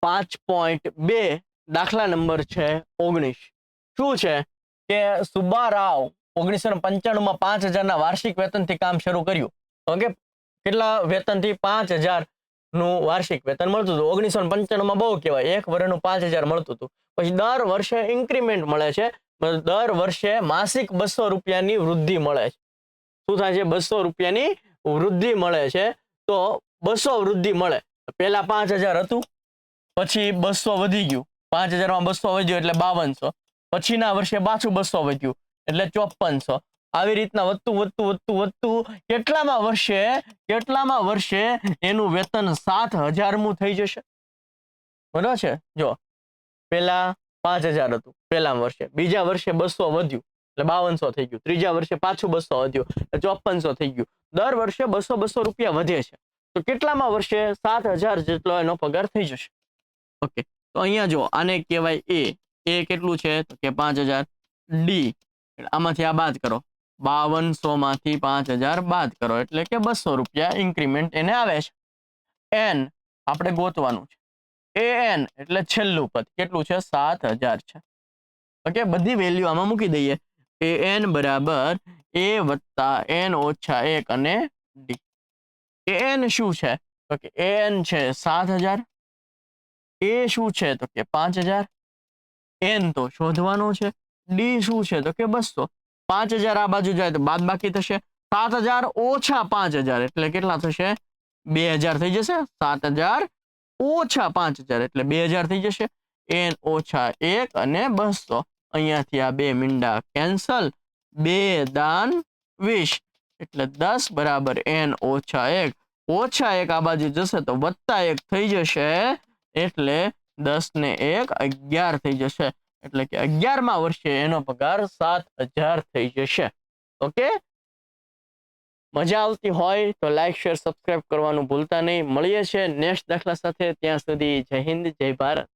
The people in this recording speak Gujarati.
5.2 દાખલા નંબર છે 19. શું છે કે સુબ્બારાવ 1995 માં 5,000 વાર્ષિક વેતનથી કામ શરૂ કર્યું. ઓકે, કેટલા વેતનથી? 5,000 નું વાર્ષિક વેતન મળતું હતું. 1995 માં બહુ કહેવાય, એક વર્ષનું 5,000 મળતું હતું. પછી દર વર્ષે ઇન્ક્રીમેન્ટ મળે છે, દર વર્ષે માસિક 200 રૂપિયાની વૃદ્ધિ મળે છે. શું થાય છે? 200 રૂપિયાની વૃદ્ધિ મળે છે. તો 200 વૃદ્ધિ મળે, પહેલા 5,000 હતું, પછી 200 વધી ગયું, 5,000 માં 200 વધ્યું એટલે 5200, પછીના વર્ષે પાછું 200 વધ્યું એટલે 5400. આવી રીતના વધતું કેટલામાં વર્ષે એનું વેતન 7,000 થઈ જશે. બરાબર છે? જો પહેલા 5,000 હતું પહેલા વર્ષે, બીજા વર્ષે 200 વધ્યું એટલે 5200 થઈ ગયું, ત્રીજા વર્ષે પાછું 200 વધ્યું એટલે 5400 થઈ ગયું. દર વર્ષે 200 રૂપિયા વધે છે. તો કેટલામાં વર્ષે 7,000 જેટલો એનો પગાર થઈ જશે. ઓકે, તો અહીંયા જો આને કહેવાય એ કેટલું છે તો કે 5,000. ડી, આમાંથી આ બાદ કરો, 5200 માંથી 5,000 બાદ કરો એટલે કે 200 રૂપિયા ઇન્ક્રીમેન્ટ એને આવે છે. એન આપણે ગોતવાનું છે. એન એટલે છેલ્લું પદ કેટલું છે? 7,000 છે. ઓકે, બધી વેલ્યુ આમાં મૂકી દઈએ. એન બરાબર એ વત્તા એન ઓછા 1 અને ડી. એન શું છે તો કે એન છે 7,000. એ શું છે તો કે 5,000. એન તો શોધવાનો છે. ડી શું છે તો કે 200. 5,000 આ બાજુ જાય તો બાદ બાકી થશે. 7,000 ઓછા 5,000 એટલે કેટલા થશે? 2,000 થઈ જશે. 7,000 ઓછા 5,000 એટલે 2,000 થઈ જશે. એન ઓછા 1 અને 200. અહીંયાથી આ બે મીંડા કેન્સલ. 2 દાન 20 એટલે 10 બરાબર એન ઓછા 1. ઓછા 1 આ બાજુ જશે તો વત્તા 1 થઈ જશે એટલે 10 ને 1 11 થઈ જશે. એટલે કે 11મા વર્ષે એનો પગાર 7,000 થઈ જશે. ઓકે, મજા આવતી હોય તો લાઈક, શેર, સબસ્ક્રાઇબ કરવાનું ભૂલતા નહીં. મળીએ છીએ નેક્સ્ટ દાખલા સાથે. ત્યાં સુધી જય હિન્દ, જય ભારત.